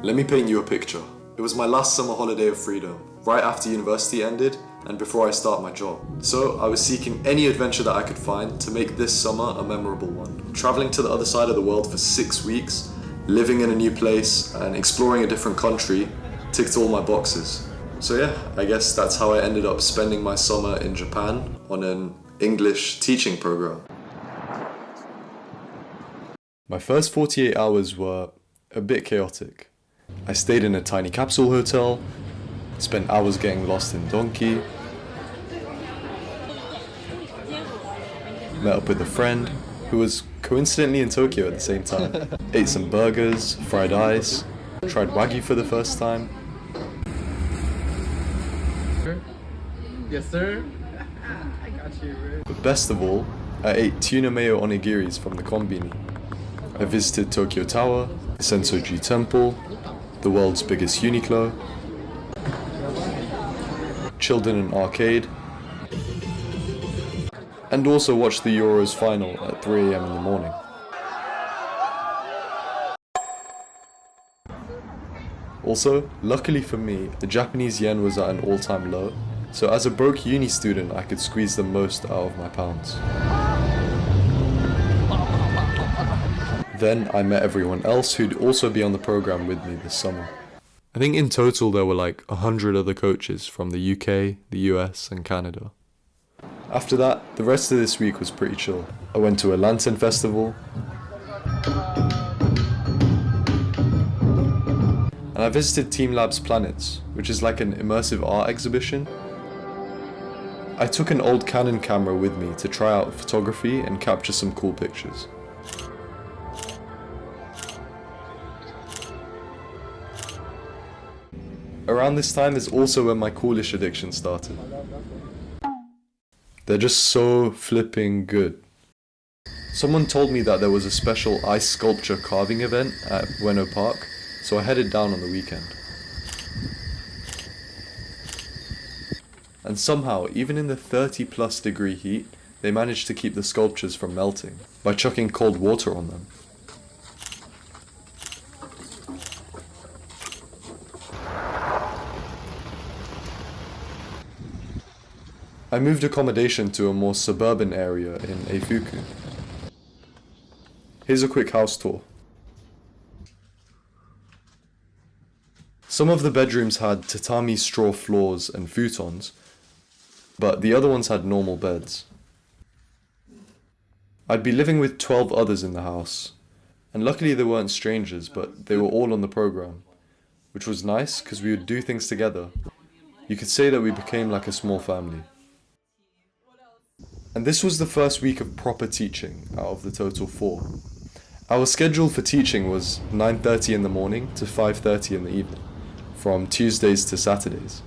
Let me paint you a picture. It was my last summer holiday of freedom, right after university ended and before I start my job. So I was seeking any adventure that I could find to make this summer a memorable one. Traveling to the other side of the world for 6 weeks, living in a new place and exploring a different country ticked all my boxes. So yeah, I guess that's how I ended up spending my summer in Japan on an English teaching program. My first 48 hours were a bit chaotic. I stayed in a tiny capsule hotel, spent hours getting lost in Donki, met up with a friend who was coincidentally in Tokyo at the same time, ate some burgers, fried ice, tried Wagyu for the first time. Yes, sir. I got you, bro. But best of all, I ate tuna mayo onigiris from the konbini. I visited Tokyo Tower, Sensoji Temple, the world's biggest Uniqlo, chilled in an arcade, and also watched the Euros final at 3 AM in the morning. Also, luckily for me, the Japanese yen was at an all-time low, so as a broke uni student I could squeeze the most out of my pounds. Then I met everyone else who'd also be on the program with me this summer. I think in total there were like 100 other coaches from the UK, the US and Canada. After that, the rest of this week was pretty chill. I went to a lantern festival, and I visited Team Lab's Planets, which is like an immersive art exhibition. I took an old Canon camera with me to try out photography and capture some cool pictures. Around this time is also when my coolish addiction started. They're just so flipping good. Someone told me that there was a special ice sculpture carving event at Ueno Park, so I headed down on the weekend. And somehow, even in the 30+ degree heat, they managed to keep the sculptures from melting by chucking cold water on them. I moved accommodation to a more suburban area in Eifuku. Here's a quick house tour. Some of the bedrooms had tatami straw floors and futons, but the other ones had normal beds. I'd be living with 12 others in the house, and luckily they weren't strangers, but they were all on the program, which was nice because we would do things together. You could say that we became like a small family. And this was the first week of proper teaching out of the total 4. Our schedule for teaching was 9:30 in the morning to 5:30 in the evening, from Tuesdays to Saturdays.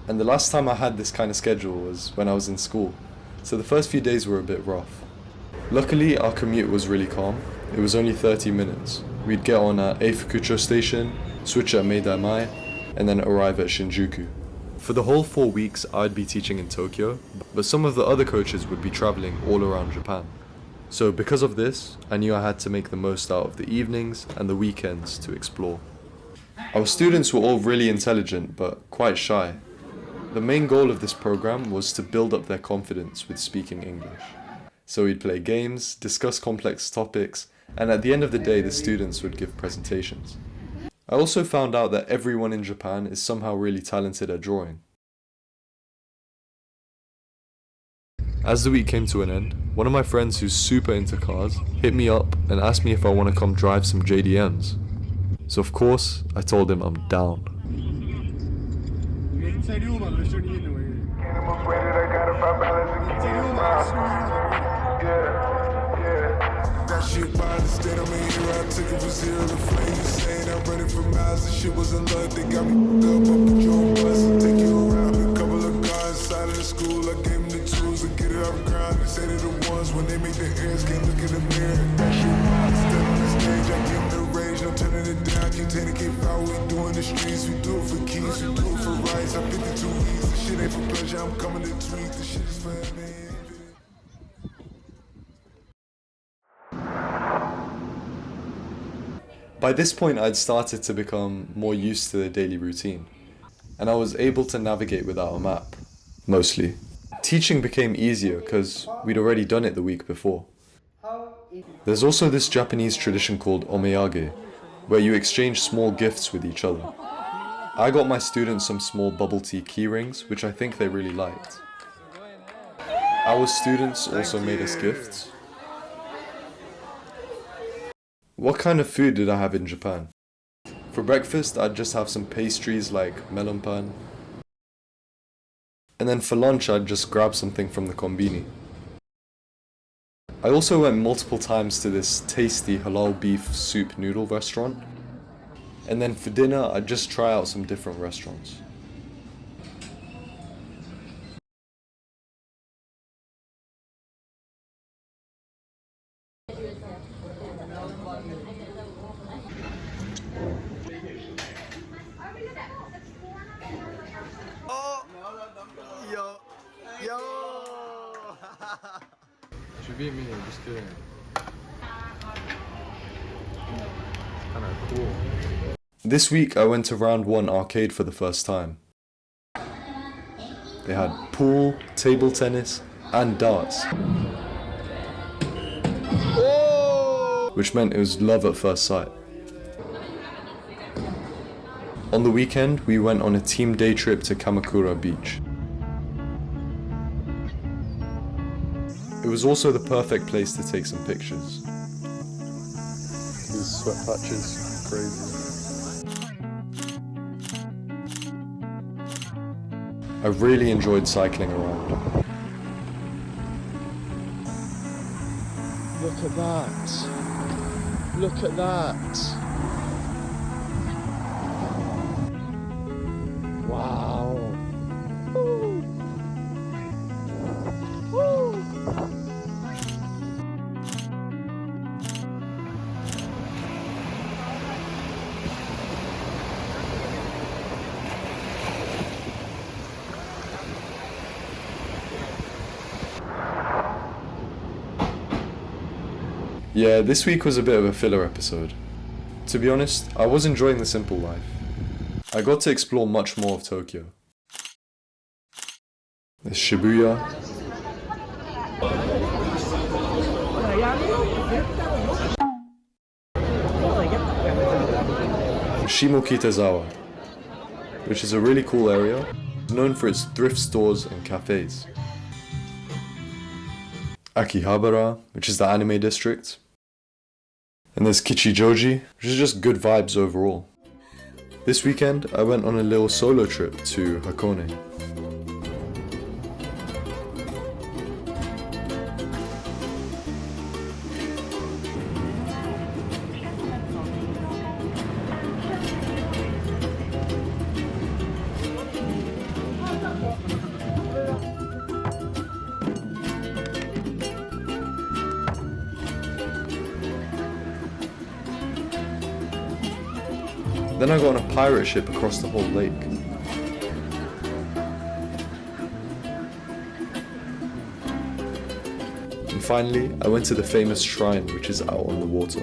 And the last time I had this kind of schedule was when I was in school, so the first few days were a bit rough. Luckily, our commute was really calm. It was only 30 minutes. We'd get on at Eifukucho Station, switch at Meidai-mai, and then arrive at Shinjuku. For the whole 4 weeks, I'd be teaching in Tokyo, but some of the other coaches would be traveling all around Japan. So because of this, I knew I had to make the most out of the evenings and the weekends to explore. Our students were all really intelligent, but quite shy. The main goal of this program was to build up their confidence with speaking English. So we'd play games, discuss complex topics, and at the end of the day, the students would give presentations. I also found out that everyone in Japan is somehow really talented at drawing. As the week came to an end, one of my friends who's super into cars hit me up and asked me if I want to come drive some JDMs. So of course, I told him I'm down. Shit by the state, I'm in here, I took it from 0 to flame. You saying I'm running for miles, this shit was in luck. They got me up, I'll put you on bus and take you around. A couple of guys inside of the school, I gave them the tools to get it off the ground. They say they're the ones when they make their ears, can't look in the mirror. That shit wild, stand on the stage, I give them the rage, no turning it down. Can't take it, can't foul, we do in the streets, we do it for keys, we do it for rights. I'm 52 weeks, this shit ain't for pleasure, I'm coming to tweet, this shit is for me. By this point, I'd started to become more used to the daily routine, and I was able to navigate without a map, mostly. Teaching became easier because we'd already done it the week before. There's also this Japanese tradition called omeyage, where you exchange small gifts with each other. I got my students some small bubble tea key rings, which I think they really liked. Our students also made us gifts. What kind of food did I have in Japan? For breakfast, I'd just have some pastries like melon pan. And then for lunch, I'd just grab something from the konbini. I also went multiple times to this tasty halal beef soup noodle restaurant. And then for dinner, I'd just try out some different restaurants. Should be me, just kidding. Kinda cool. This week, I went to Round 1 arcade for the first time. They had pool, table tennis, and darts. Which meant it was love at first sight. On the weekend, we went on a team day trip to Kamakura beach. It was also the perfect place to take some pictures. These sweat patches, crazy. I really enjoyed cycling around. Look at that. Look at that. Wow. Woo. Woo. Yeah, this week was a bit of a filler episode. To be honest, I was enjoying the simple life. I got to explore much more of Tokyo. There's Shibuya, Shimokitazawa, which is a really cool area, known for its thrift stores and cafes. Akihabara, which is the anime district. And there's Kichijoji, which is just good vibes overall. This weekend, I went on a little solo trip to Hakone. Then I got on a pirate ship across the whole lake. And finally, I went to the famous shrine which is out on the water.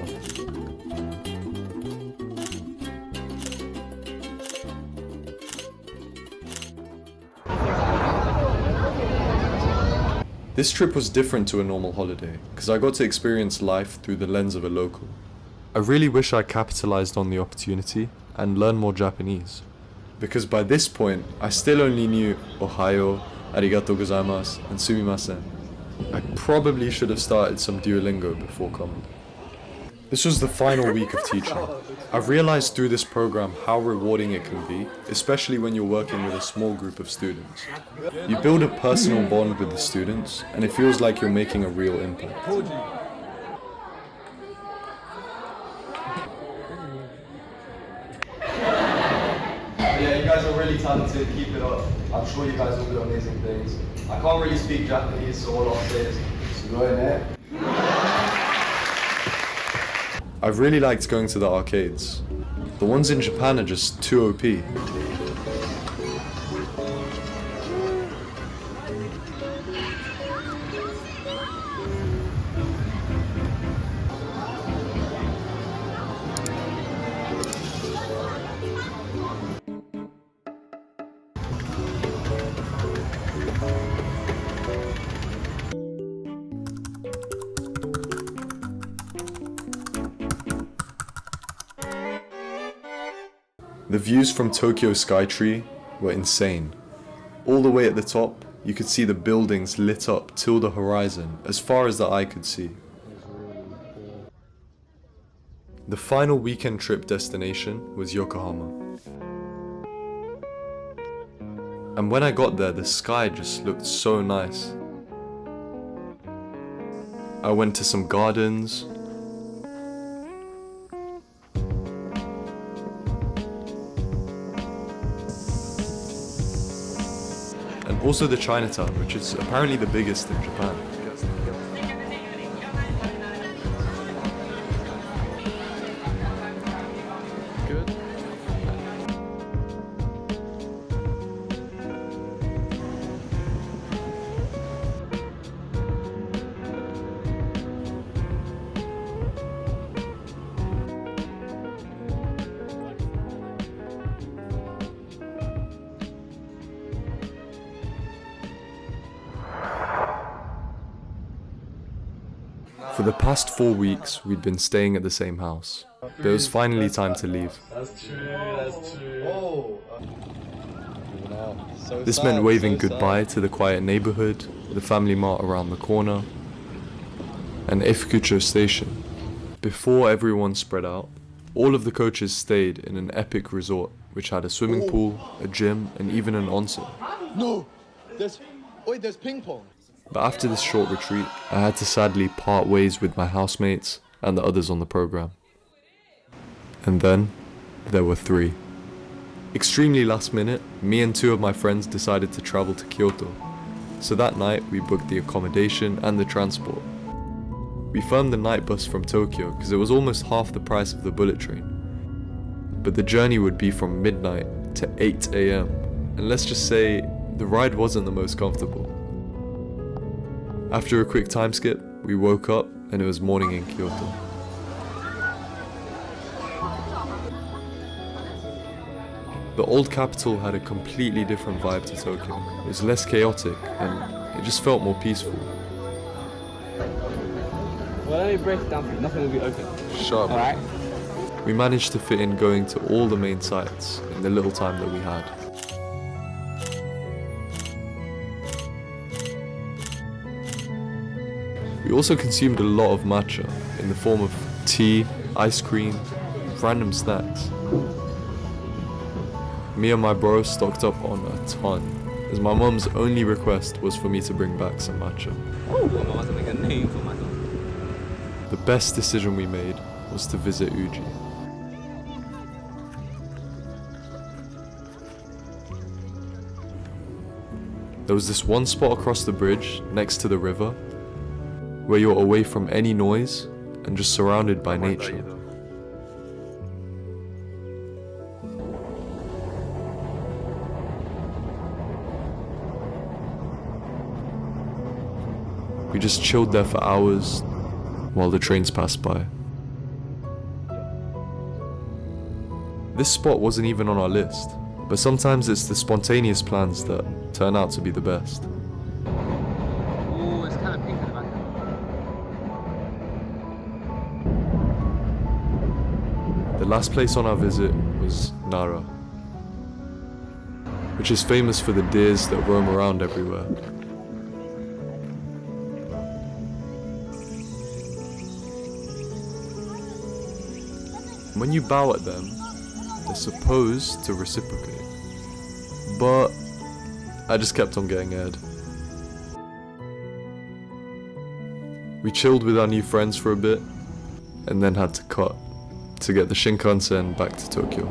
This trip was different to a normal holiday, because I got to experience life through the lens of a local. I really wish I capitalized on the opportunity and learned more Japanese. Because by this point, I still only knew Ohayo, Arigato gozaimasu, and Sumimasen. I probably should have started some Duolingo before coming. This was the final week of teaching. I've realized through this program how rewarding it can be, especially when you're working with a small group of students. You build a personal bond with the students, and it feels like you're making a real impact. Yeah, you guys are really talented, keep it up. I'm sure you guys will do amazing things. I can't really speak Japanese, so all I'll say is, "Sugoi ne." I've really liked going to the arcades. The ones in Japan are just too OP. The views from Tokyo Skytree were insane. All the way at the top, you could see the buildings lit up till the horizon, as far as the eye could see. The final weekend trip destination was Yokohama. And when I got there, the sky just looked so nice. I went to some gardens, and also the Chinatown, which is apparently the biggest in Japan. Good. For the past 4 weeks, we'd been staying at the same house, but it was finally time to leave. That's true. Oh. This meant waving goodbye to the quiet neighborhood, the family mart around the corner, and Efukucho station. Before everyone spread out, all of the coaches stayed in an epic resort which had a swimming pool, a gym, and even an onsen. No! There's ping pong. But after this short retreat, I had to sadly part ways with my housemates and the others on the program. And then, there were 3. Extremely last minute, me and 2 of my friends decided to travel to Kyoto. So that night, we booked the accommodation and the transport. We firmed the night bus from Tokyo because it was almost half the price of the bullet train. But the journey would be from midnight to 8 AM, and let's just say, the ride wasn't the most comfortable. After a quick time skip, we woke up and it was morning in Kyoto. The old capital had a completely different vibe to Tokyo. It was less chaotic and it just felt more peaceful. Well, let me break it down for you. Nothing will be open. Sharp. Alright? We managed to fit in going to all the main sites in the little time that we had. We also consumed a lot of matcha in the form of tea, ice cream, random snacks. Me and my bro stocked up on a ton, as my mum's only request was for me to bring back some matcha. Oh, I want to make a name for myself. The best decision we made was to visit Uji. There was this one spot across the bridge next to the river where you're away from any noise and just surrounded by nature. We just chilled there for hours while the trains passed by. This spot wasn't even on our list, but sometimes it's the spontaneous plans that turn out to be the best. Oh, it's kind of pink in the back. The last place on our visit was Nara, which is famous for the deers that roam around everywhere. When you bow at them, they're supposed to reciprocate. But I just kept on getting aired. We chilled with our new friends for a bit, and then had to cut to get the Shinkansen back to Tokyo.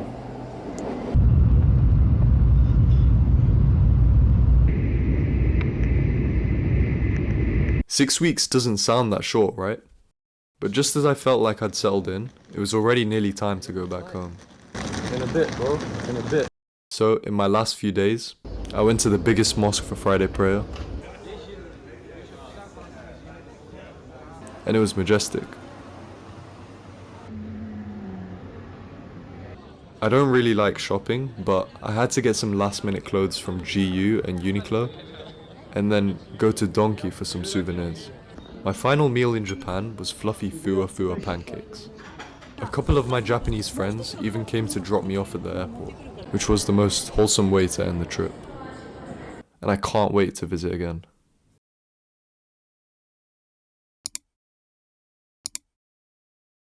Six weeks doesn't sound that short, right? But just as I felt like I'd settled in, it was already nearly time to go back home. In a bit, bro. In a bit. So, in my last few days, I went to the biggest mosque for Friday prayer. And it was majestic. I don't really like shopping, but I had to get some last minute clothes from GU and Uniqlo, and then go to Donki for some souvenirs. My final meal in Japan was fluffy fuwa fuwa pancakes. A couple of my Japanese friends even came to drop me off at the airport, which was the most wholesome way to end the trip. And I can't wait to visit again.